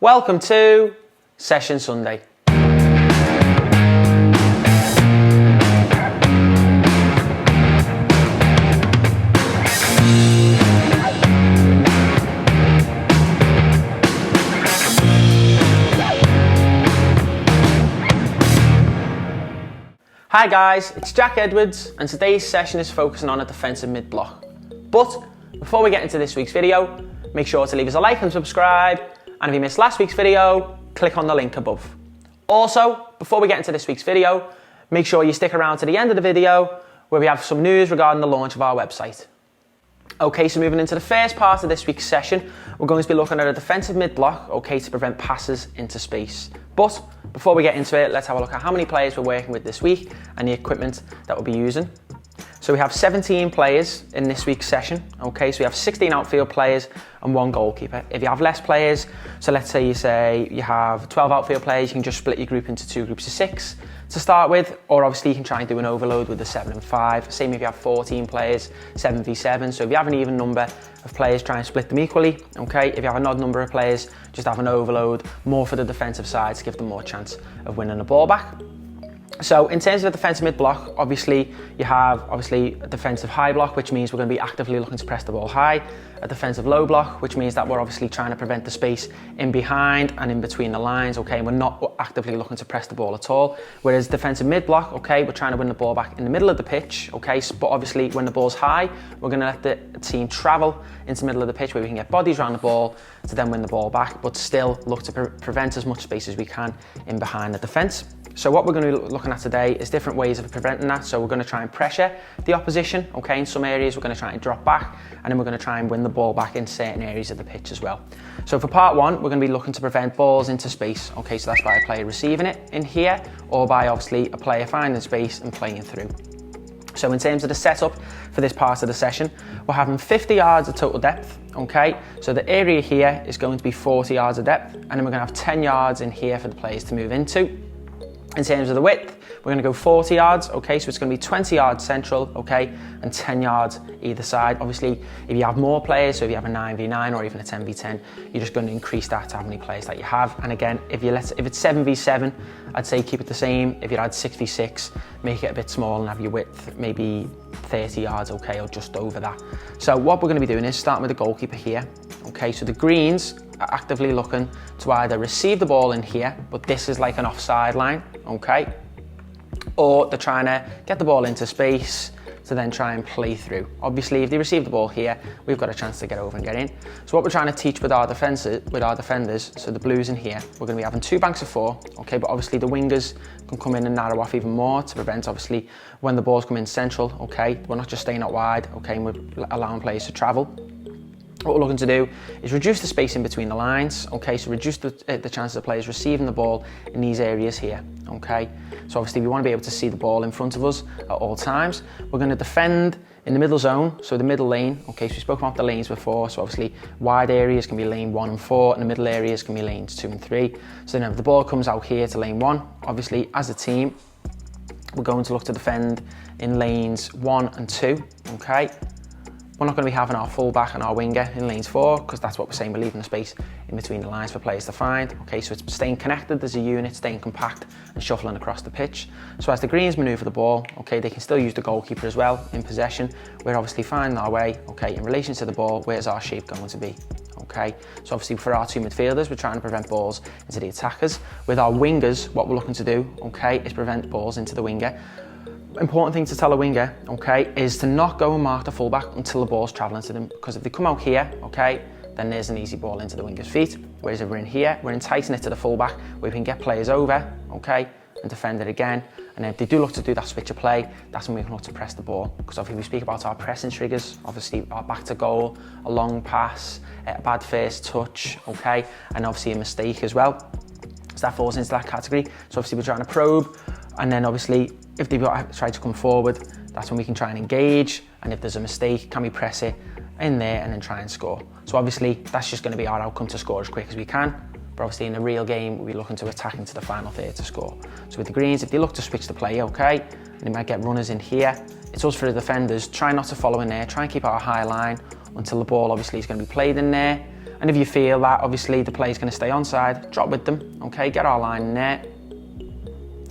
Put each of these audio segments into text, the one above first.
Welcome to Session Sunday. Hi guys, it's Jack Edwards and today's session is focusing on a defensive mid-block. But before we get into this week's video, make sure to leave us a like and subscribe, and if you missed last week's video, click on the link above. Also, before we get into this week's video, make sure you stick around to the end of the video where we have some news regarding the launch of our website. Okay, so moving into the first part of this week's session, we're going to be looking at a defensive mid-block, okay, to prevent passes into space. But before we get into it, let's have a look at how many players we're working with this week and the equipment that we'll be using. So we have 17 players in this week's session, okay, so we have 16 outfield players and 1 goalkeeper. If you have less players, so let's say you have 12 outfield players, you can just split your group into 2 groups of 6 to start with, or obviously you can try and do an overload with the 7 and 5. Same if you have 14 players, 7v7. So if you have an even number of players, try and split them equally, okay? If you have an odd number of players, just have an overload, more for the defensive side to give them more chance of winning the ball back. So in terms of the defensive mid-block, obviously you have a defensive high block, which means we're going to be actively looking to press the ball high. A defensive low block, which means that we're obviously trying to prevent the space in behind and in between the lines, okay? And we're not actively looking to press the ball at all. Whereas defensive mid-block, okay, we're trying to win the ball back in the middle of the pitch, okay? But obviously when the ball's high, we're going to let the team travel into the middle of the pitch where we can get bodies around the ball to then win the ball back, but still look to prevent as much space as we can in behind the defence. So what we're going to be looking at today is different ways of preventing that. So we're going to try and pressure the opposition, okay? In some areas we're going to try and drop back, and then we're going to try and win the ball back in certain areas of the pitch as well. So for part 1, we're going to be looking to prevent balls into space, okay? So that's by a player receiving it in here, or by obviously a player finding space and playing through. So in terms of the setup for this part of the session, we're having 50 yards of total depth, okay? So the area here is going to be 40 yards of depth, and then we're going to have 10 yards in here for the players to move into. In terms of the width, we're going to go 40 yards, okay, so it's going to be 20 yards central, okay, and 10 yards either side. Obviously, if you have more players, so if you have a 9v9 or even a 10v10, you're just going to increase that to how many players that you have. And again, if it's 7v7, I'd say keep it the same. If you had 6v6, make it a bit small and have your width maybe 30 yards, okay, or just over that. So what we're going to be doing is starting with the goalkeeper here, okay, so the greens are actively looking to either receive the ball in here, but this is like an offside line, okay, or they're trying to get the ball into space to then try and play through. Obviously, if they receive the ball here, we've got a chance to get over and get in. So what we're trying to teach with our defenders, so the blues in here, we're going to be having 2 banks of 4, okay, but obviously the wingers can come in and narrow off even more to prevent, obviously, when the balls come in central, okay, we're not just staying out wide, okay, and we're allowing players to travel. What we're looking to do is reduce the space in between the lines, okay, so reduce the chances of players receiving the ball in these areas here, okay. So obviously we want to be able to see the ball in front of us at all times. We're going to defend in the middle zone, so the middle lane, okay, so we spoke about the lanes before, so obviously wide areas can be lane 1 and 4, and the middle areas can be lanes 2 and 3. So then if the ball comes out here to lane 1, obviously as a team, we're going to look to defend in lanes 1 and 2, okay. We're not going to be having our fullback and our winger in lanes 4 because that's what we're saying, we're leaving the space in between the lines for players to find. Okay, so it's staying connected as a unit, staying compact and shuffling across the pitch. So as the greens manoeuvre the ball, okay, they can still use the goalkeeper as well in possession. We're obviously finding our way, okay, in relation to the ball, where's our shape going to be? Okay, so obviously for our 2 midfielders, we're trying to prevent balls into the attackers. With our wingers, what we're looking to do, okay, is prevent balls into the winger. Important thing to tell a winger, okay, is to not go and mark the fullback until the ball's travelling to them, because if they come out here, okay, then there's an easy ball into the winger's feet. Whereas if we're in here, we're enticing it to the fullback where we can get players over, okay, and defend it again. And if they do look to do that switch of play, that's when we can look to press the ball. Because obviously we speak about our pressing triggers, obviously our back to goal, a long pass, a bad first touch, okay, and obviously a mistake as well. So that falls into that category. So obviously we're trying to probe, and then obviously if they try to come forward, that's when we can try and engage, and if there's a mistake, can we press it in there and then try and score? So obviously that's just going to be our outcome, to score as quick as we can, but obviously in a real game we'll be looking to attack into the final third to score. So with the greens, if they look to switch the play, okay, and they might get runners in here, it's us for the defenders, try not to follow in there, try and keep our high line until the ball obviously is going to be played in there, and And if you feel that obviously the player's going to stay onside, drop with them, okay? Get our line in there.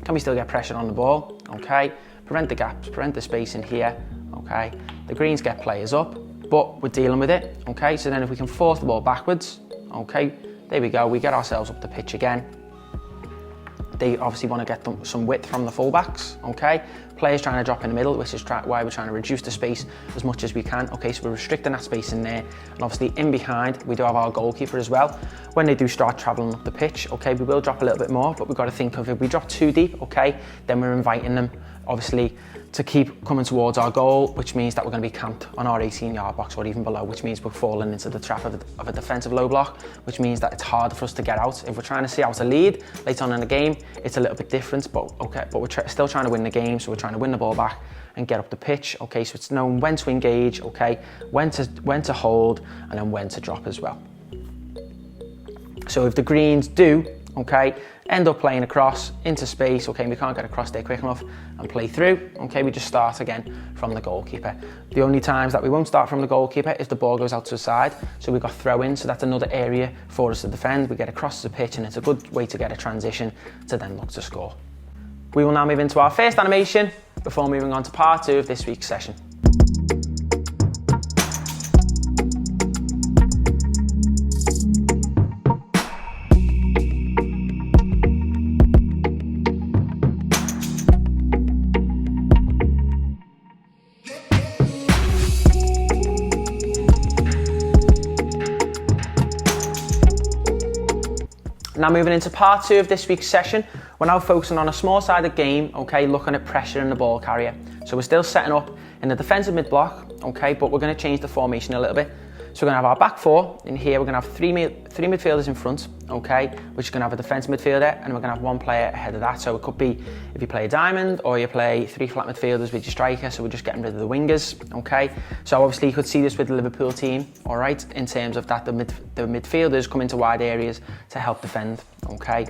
Can we still get pressure on the ball, okay? Prevent the gaps, prevent the space in here, okay? The greens get players up, but we're dealing with it, okay? So then if we can force the ball backwards, okay? There we go, we get ourselves up the pitch again. They obviously want to get some width from the fullbacks, okay? Players trying to drop in the middle, which is why we're trying to reduce the space as much as we can, okay? So we're restricting that space in there. And obviously in behind, we do have our goalkeeper as well. When they do start travelling up the pitch, okay, we will drop a little bit more, but we've got to think of if we drop too deep, okay, then we're inviting them, obviously, to keep coming towards our goal, which means that we're going to be camped on our 18-yard box or even below, which means we're falling into the trap of a defensive low block, which means that it's harder for us to get out. If we're trying to see out a lead later on in the game, it's a little bit different, but okay, but we're still trying to win the game, so we're trying to win the ball back and get up the pitch, okay? So it's knowing when to engage, okay, when to hold, and then when to drop as well. So if the greens do, okay, end up playing across into space, okay, we can't get across there quick enough and play through, okay, we just start again from the goalkeeper. The only times that we won't start from the goalkeeper is the ball goes out to the side, so we've got throw in, so that's another area for us to defend. We get across the pitch and it's a good way to get a transition to then look to score. We will now move into our first animation before moving on to part 2 of this week's session. Now moving into part 2 of this week's session, we're now focusing on a small-sided game, okay, looking at pressure in the ball carrier. So we're still setting up in the defensive mid-block, okay, but we're going to change the formation a little bit. So we're going to have our back four. In here, we're going to have three midfielders in front, okay, which is going to have a defensive midfielder, and we're going to have one player ahead of that. So it could be if you play a diamond, or you play 3 flat midfielders with your striker, so we're just getting rid of the wingers, okay. So obviously you could see this with the Liverpool team, all right, in terms of that the midfielders come into wide areas to help defend, okay.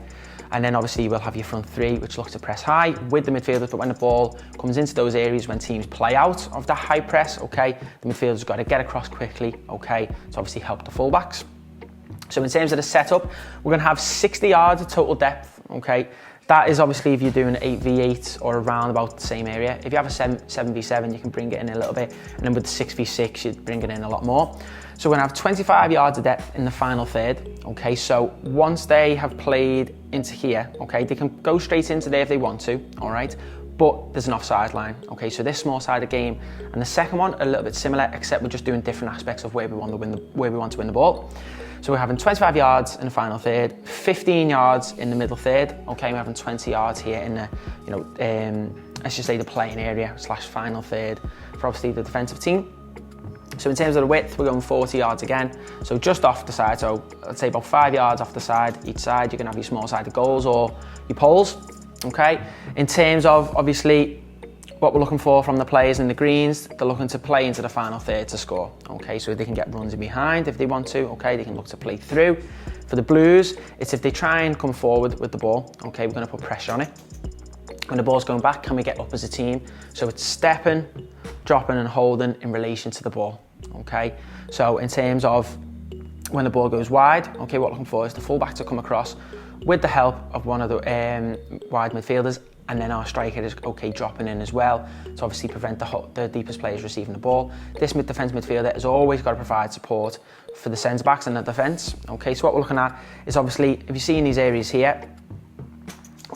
And then obviously you will have your front three, which looks to press high with the midfielders, but when the ball comes into those areas, when teams play out of that high press, okay, the midfielders have got to get across quickly, okay, to obviously help the fullbacks. So in terms of the setup, we're going to have 60 yards of total depth, okay. That is obviously if you're doing 8v8 or around about the same area. If you have a 7v7, you can bring it in a little bit, and then with the 6v6, you'd bring it in a lot more. So we're going to have 25 yards of depth in the final third, okay, so once they have played into here, okay, they can go straight into there if they want to, all right, but there's an offside line, okay, so this small-sided game and the second one are a little bit similar, except we're just doing different aspects of where we want to win the ball. So we're having 25 yards in the final third, 15 yards in the middle third, okay, we're having 20 yards here in the, let's just say the playing area / final third for obviously the defensive team. So in terms of the width, we're going 40 yards again. So just off the side, so let's say about 5 yards off the side, each side, you can have your small-sided goals or your poles, okay? In terms of, obviously, what we're looking for from the players in the greens, they're looking to play into the final third to score, okay? So they can get runs in behind if they want to, okay? They can look to play through. For the blues, it's if they try and come forward with the ball, okay? We're gonna put pressure on it. When the ball's going back, can we get up as a team? So it's stepping, dropping and holding in relation to the ball, okay? So in terms of when the ball goes wide, okay, what we're looking for is the fullback to come across with the help of one of the wide midfielders, and then our striker is okay dropping in as well to obviously prevent the deepest players receiving the ball. This defence midfielder has always got to provide support for the centre backs and the defence, okay? So what we're looking at is obviously, if you see in these areas here,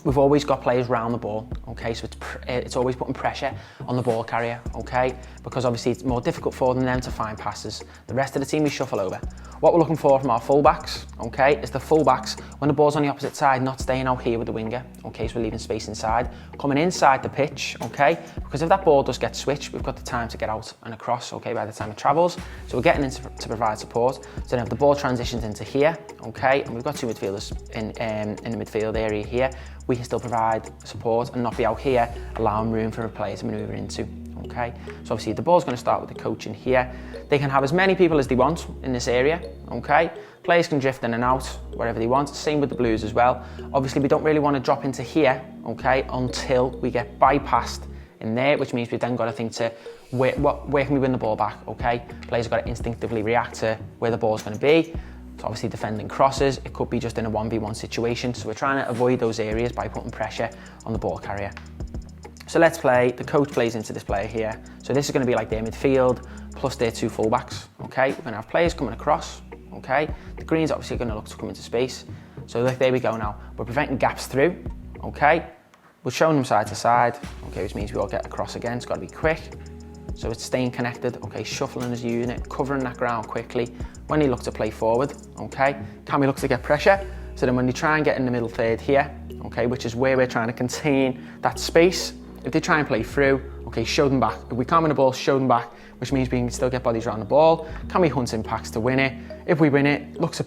we've always got players round the ball, okay? So it's always putting pressure on the ball carrier, okay? Because obviously it's more difficult for them to find passes. The rest of the team we shuffle over. What we're looking for from our fullbacks, okay, is the fullbacks, when the ball's on the opposite side, not staying out here with the winger, okay? So we're leaving space inside, coming inside the pitch, okay? Because if that ball does get switched, we've got the time to get out and across, okay, by the time it travels. So we're getting in to provide support. So then if the ball transitions into here, okay, and we've got 2 midfielders in the midfield area here, we can still provide support and not be out here allowing room for a player to manoeuvre into, okay? So obviously the ball's going to start with the coach in here. They can have as many people as they want in this area, okay? Players can drift in and out wherever they want. Same with the blues as well. Obviously we don't really want to drop into here, okay, until we get bypassed in there, which means we've then got to think to where can we win the ball back, okay? Players have got to instinctively react to where the ball's going to be. So obviously defending crosses, it could be just in a 1v1 situation. So we're trying to avoid those areas by putting pressure on the ball carrier. So let's play, the coach plays into this player here. So this is going to be like their midfield plus their 2 fullbacks, okay? We're going to have players coming across, okay? The green's obviously going to look to come into space. So look, there we go now. We're preventing gaps through, okay? We're showing them side to side, okay, which means we all get across again. It's got to be quick. So it's staying connected, okay, shuffling as a unit, covering that ground quickly. When they look to play forward, okay, can we look to get pressure? So then when they try and get in the middle third here, okay, which is where we're trying to contain that space, if they try and play through, okay, show them back. If we can't win the ball, show them back, which means we can still get bodies around the ball. Can we hunt impacts to win it? If we win it, look to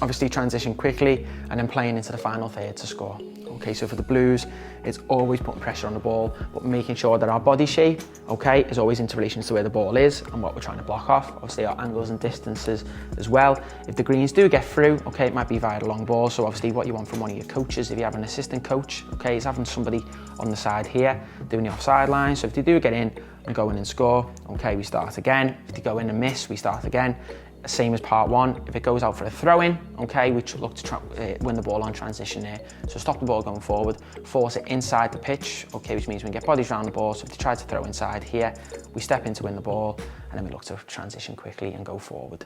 obviously transition quickly and then playing into the final third to score. Okay, so for the Blues, it's always putting pressure on the ball, but making sure that our body shape, okay, is always into relation to where the ball is and what we're trying to block off. Obviously our angles and distances as well. If the greens do get through, okay, it might be via the long ball. So obviously what you want from one of your coaches, if you have an assistant coach, okay, is having somebody on the side here doing the offside line. So if they do get in and go in and score, okay, we start again. If they go in and miss, we start again. Same as part 1, if it goes out for a throw-in, okay, we look to win the ball on transition there. So stop the ball going forward, force it inside the pitch, okay, which means we can get bodies around the ball. So if they try to throw inside here, we step in to win the ball, and then we look to transition quickly and go forward.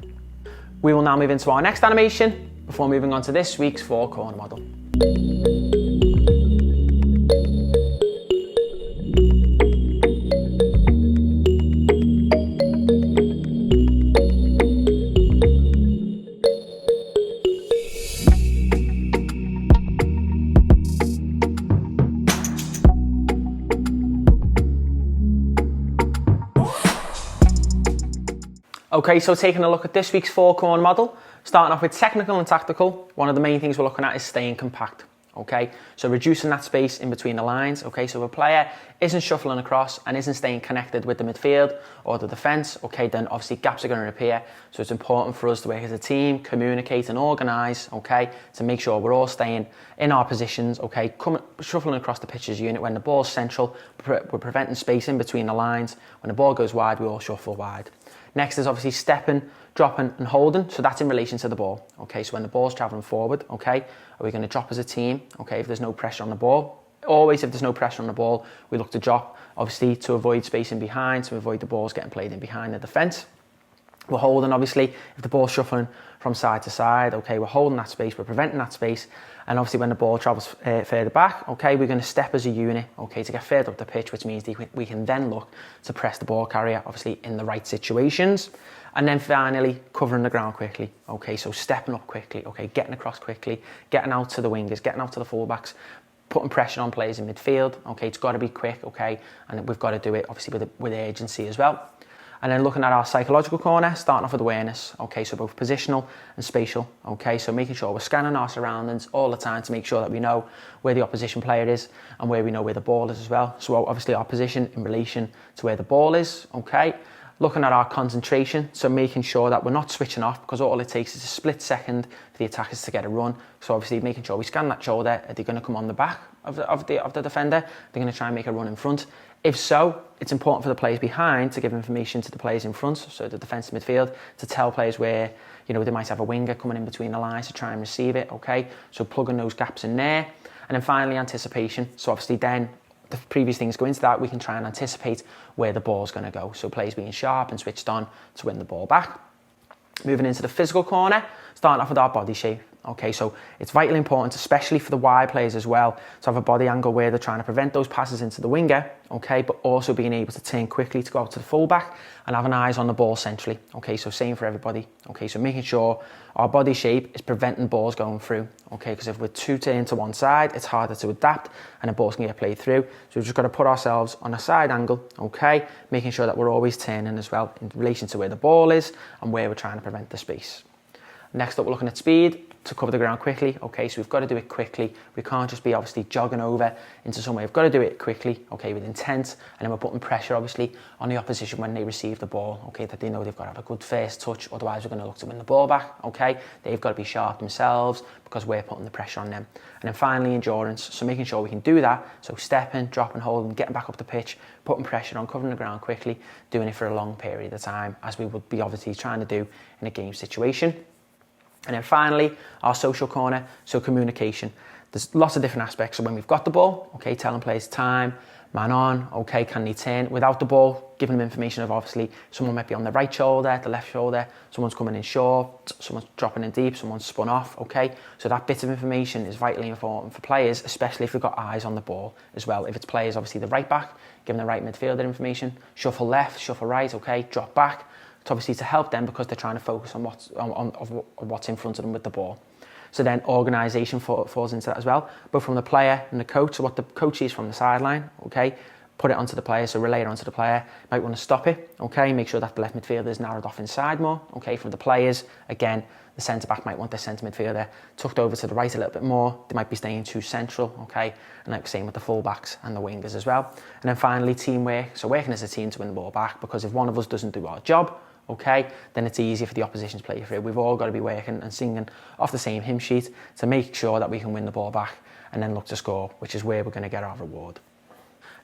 We will now move into our next animation before moving on to this week's 4-corner model. Okay, so taking a look at this week's 4-corner model, starting off with technical and tactical, one of the main things we're looking at is staying compact, okay? So reducing that space in between the lines, okay? So if a player isn't shuffling across and isn't staying connected with the midfield or the defence, okay, then obviously gaps are going to appear. So it's important for us to work as a team, communicate and organise, okay, to make sure we're all staying in our positions, okay, shuffling across the pitch as a unit. When the ball's central, we're preventing space in between the lines. When the ball goes wide, we all shuffle wide. Next is obviously stepping, dropping and holding. So that's in relation to the ball. Okay, so when the ball's travelling forward, okay, are we going to drop as a team? Okay, if there's no pressure on the ball. Always if there's no pressure on the ball, we look to drop, obviously to avoid spacing behind, to avoid the balls getting played in behind the defence. We're holding, obviously, if the ball's shuffling from side to side, okay, we're holding that space, we're preventing that space. And obviously when the ball travels further back, okay, we're going to step as a unit, okay, to get further up the pitch, which means we can then look to press the ball carrier, obviously in the right situations. And then finally, covering the ground quickly, okay, so stepping up quickly, okay, getting across quickly, getting out to the wingers, getting out to the fullbacks, putting pressure on players in midfield, okay, it's got to be quick, okay, and we've got to do it, obviously, with urgency as well. And then looking at our psychological corner, starting off with awareness, okay, so both positional and spatial, okay, so making sure we're scanning our surroundings all the time to make sure that we know where the opposition player is and where we know where the ball is as well. So obviously our position in relation to where the ball is, okay. Looking at our concentration, so making sure that we're not switching off, because all it takes is a split second for the attackers to get a run. So obviously making sure we scan that shoulder. Are they going to come on the back of the defender? They're going to try and make a run in front. If so, it's important for the players behind to give information to the players in front, so the defensive midfield, to tell players where, you know, they might have a winger coming in between the lines to try and receive it, okay? So plugging those gaps in there. And then finally, anticipation. So obviously then, the previous things go into that, we can try and anticipate where the ball's going to go. So players being sharp and switched on to win the ball back. Moving into the physical corner, starting off with our body shape. Okay, so it's vitally important, especially for the wide players as well, to have a body angle where they're trying to prevent those passes into the winger, okay, but also being able to turn quickly to go out to the fullback and having eyes on the ball centrally. Okay, so same for everybody. Okay, so making sure our body shape is preventing balls going through. Okay, because if we're too turned to one side, it's harder to adapt and the balls can get played through. So we've just got to put ourselves on a side angle, okay, making sure that we're always turning as well in relation to where the ball is and where we're trying to prevent the space. Next up, we're looking at speed to cover the ground quickly. Okay, so we've got to do it quickly. We can't just be obviously jogging over into somewhere. We've got to do it quickly, okay, with intent. And then we're putting pressure, obviously, on the opposition when they receive the ball, okay, that they know they've got to have a good first touch. Otherwise, we're going to look to win the ball back, okay. They've got to be sharp themselves because we're putting the pressure on them. And then finally, endurance. So making sure we can do that. So stepping, dropping, holding, getting back up the pitch, putting pressure on, covering the ground quickly, doing it for a long period of time, as we would be obviously trying to do in a game situation. And then finally, our social corner, so communication. There's lots of different aspects. So when we've got the ball, okay, telling players time, man on, okay, can they turn? Without the ball, giving them information of obviously someone might be on the right shoulder, the left shoulder, someone's coming in short, someone's dropping in deep, someone's spun off, okay? So that bit of information is vitally important for players, especially if they've got eyes on the ball as well. If it's players, obviously the right back, giving the right midfielder information, shuffle left, shuffle right, okay, drop back. It's obviously to help them because they're trying to focus on what's in front of them with the ball. So then organisation falls into that as well, both from the player and the coach. So what the coach sees from the sideline, okay, put it onto the player, so relay it onto the player. Might want to stop it, okay, make sure that the left midfielder is narrowed off inside more, okay. From the players, again, the centre-back might want their centre midfielder tucked over to the right a little bit more. They might be staying too central, okay, and like same with the full-backs and the wingers as well. And then finally, teamwork, so working as a team to win the ball back, because if one of us doesn't do our job, okay, then it's easier for the opposition to play through. We've all got to be working and singing off the same hymn sheet to make sure that we can win the ball back and then look to score, which is where we're going to get our reward.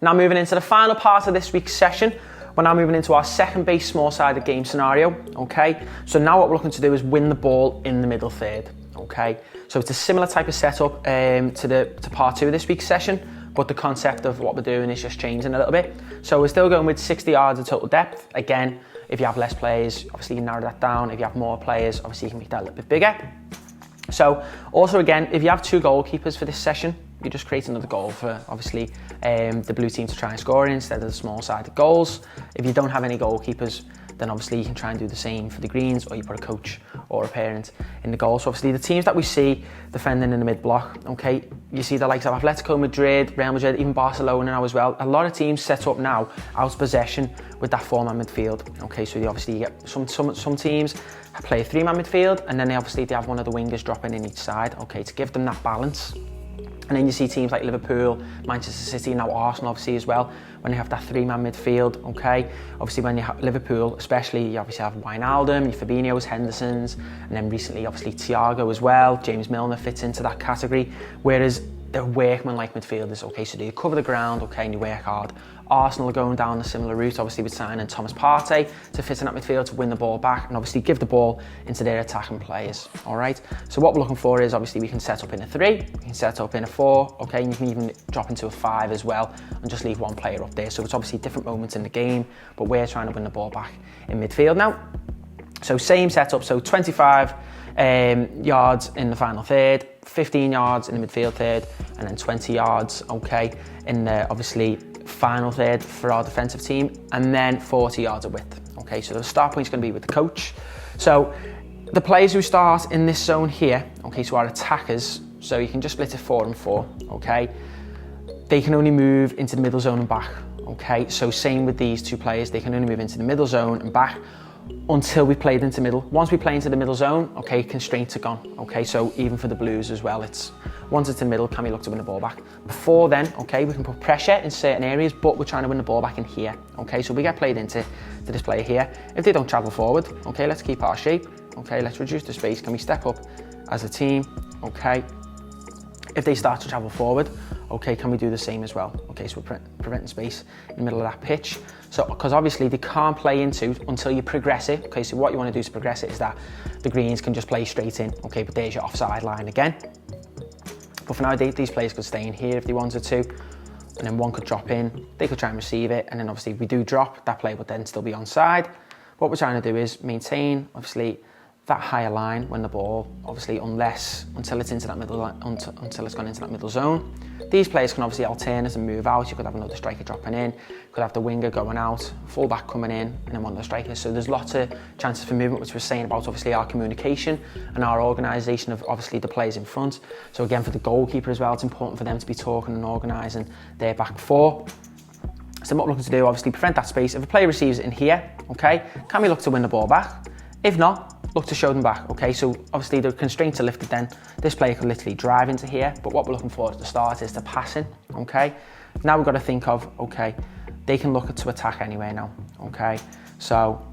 Now moving into the final part of this week's session, we're now moving into our second base small-sided game scenario, okay? So now what we're looking to do is win the ball in the middle third, okay? So it's a similar type of setup to part 2 of this week's session, but the concept of what we're doing is just changing a little bit. So we're still going with 60 yards of total depth. Again, if you have less players, obviously you can narrow that down. If you have more players, obviously you can make that a little bit bigger. So also again, if you have 2 goalkeepers for this session, you just create another goal for obviously the blue team to try and score in instead of the small-sided goals. If you don't have any goalkeepers, then obviously you can try and do the same for the greens, or you put a coach or a parent in the goal. So obviously the teams that we see defending in the mid-block, okay, you see the likes of Atletico Madrid, Real Madrid, even Barcelona now as well. A lot of teams set up now out of possession with that 4-man midfield. Okay, so you obviously get some teams play a 3-man midfield, and then they have one of the wingers dropping in each side, okay, to give them that balance. And then you see teams like Liverpool, Manchester City, now Arsenal obviously as well, when they have that 3-man midfield, okay? Obviously when you have Liverpool, especially, you obviously have Wijnaldum, your Fabinho's, Henderson's, and then recently obviously Thiago as well. James Milner fits into that category, whereas they're workman-like midfielders, okay? So you cover the ground, okay, and you work hard. Arsenal are going down a similar route, obviously with signing Thomas Partey to fit in that midfield to win the ball back and obviously give the ball into their attacking players, all right? So what we're looking for is obviously we can set up in a 3, we can set up in a 4, okay, and you can even drop into a 5 as well and just leave one player up there. So it's obviously different moments in the game, but we're trying to win the ball back in midfield now. So same setup, so 25 yards in the final third, 15 yards in the midfield third, and then 20 yards, okay, in the obviously final third for our defensive team, and then 40 yards of width. Okay, so the start point is going to be with the coach. So the players who start in this zone here, okay, so our attackers, so you can just split it 4 and 4, okay, they can only move into the middle zone and back, okay, so same with these 2 players, they can only move into the middle zone and back until we played into middle. Once we play into the middle zone, okay, constraints are gone, okay, so even for the Blues as well, it's once it's in the middle, can we look to win the ball back? Before then, okay, we can put pressure in certain areas, but we're trying to win the ball back in here, okay, so we get played into this player here. If they don't travel forward, okay, let's keep our shape, okay, let's reduce the space, can we step up as a team, okay. If they start to travel forward, okay, can we do the same as well? Okay, so we're preventing space in the middle of that pitch. So, because obviously they can't play into until you progress it. Okay, so what you want to do to progress it is that the greens can just play straight in. Okay, but there's your offside line again. But for now, these players could stay in here if they wanted to, and then one could drop in. They could try and receive it, and then obviously if we do drop, that player would then still be onside. What we're trying to do is maintain, obviously, that higher line when the ball, obviously, until it's into that middle, until it's gone into that middle zone. These players can obviously alternate and move out. You could have another striker dropping in, you could have the winger going out, full back coming in, and then one of the strikers. So there's lots of chances for movement, which we're saying about obviously our communication and our organisation of obviously the players in front. So again, for the goalkeeper as well, it's important for them to be talking and organising their back 4. So what we're looking to do, obviously, prevent that space. If a player receives it in here, okay, can we look to win the ball back? If not, look to show them back, okay? So obviously the constraints are lifted then. This player could literally drive into here, but what we're looking for at the start is the passing, okay? Now we've got to think of, okay, they can look to attack anyway now, okay? So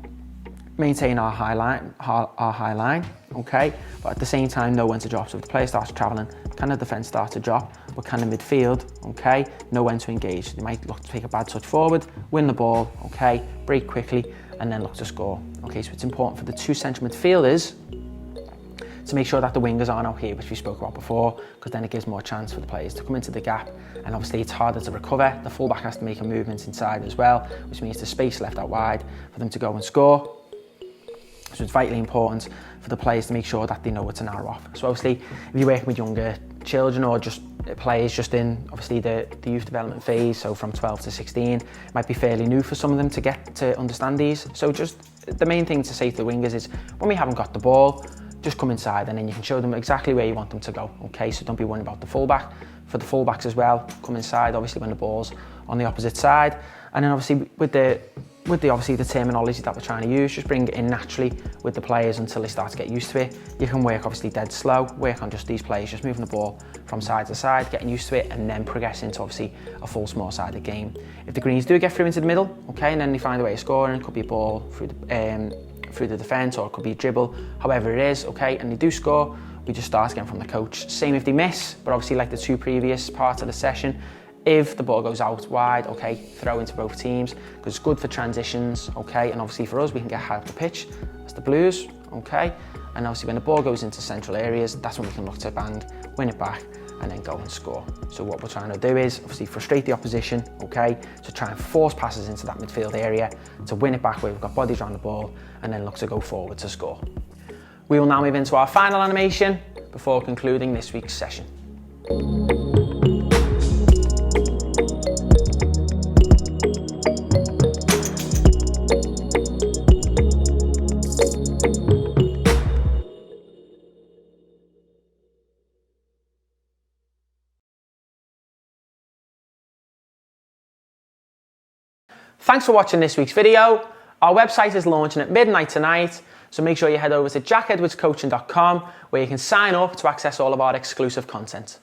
maintain our high line, okay? But at the same time, know when to drop. So if the player starts traveling, can the defense start to drop? But can the midfield, okay, know when to engage? They might look to take a bad touch forward, win the ball, okay, break quickly, and then look to score. Okay, so it's important for the 2 central midfielders to make sure that the wingers aren't out here, which we spoke about before, because then it gives more chance for the players to come into the gap, and obviously it's harder to recover. The fullback has to make a movement inside as well, which means there's space left out wide for them to go and score. So it's vitally important for the players to make sure that they know where to narrow off. So obviously, if you're working with younger children or just players just in obviously the youth development phase, so from 12 to 16, it might be fairly new for some of them to get to understand these. So just the main thing to say to the wingers is, when we haven't got the ball, just come inside and then you can show them exactly where you want them to go. Okay, so don't be worrying about the fullback. For the fullbacks as well, come inside obviously when the ball's on the opposite side, and then obviously with the obviously the terminology that we're trying to use, just bring it in naturally with the players until they start to get used to it. You can work obviously dead slow, work on just these players, just moving the ball from side to side, getting used to it, and then progress into obviously a full small-sided game. If the Greens do get through into the middle, okay, and then they find a way of scoring, it could be a ball through the defence, or it could be a dribble, however it is, okay, and they do score, we just start again from the coach. Same if they miss, but obviously like the two previous parts of the session, if the ball goes out wide, okay, throw into both teams, because it's good for transitions, okay, and obviously for us, we can get high up the pitch, that's the Blues, okay, and obviously when the ball goes into central areas, that's when we can look to bang, win it back, and then go and score. So what we're trying to do is obviously frustrate the opposition, okay, to try and force passes into that midfield area, to win it back where we've got bodies around the ball, and then look to go forward to score. We will now move into our final animation before concluding this week's session. Thanks for watching this week's video. Our website is launching at midnight tonight, so make sure you head over to jackedwardscoaching.com where you can sign up to access all of our exclusive content.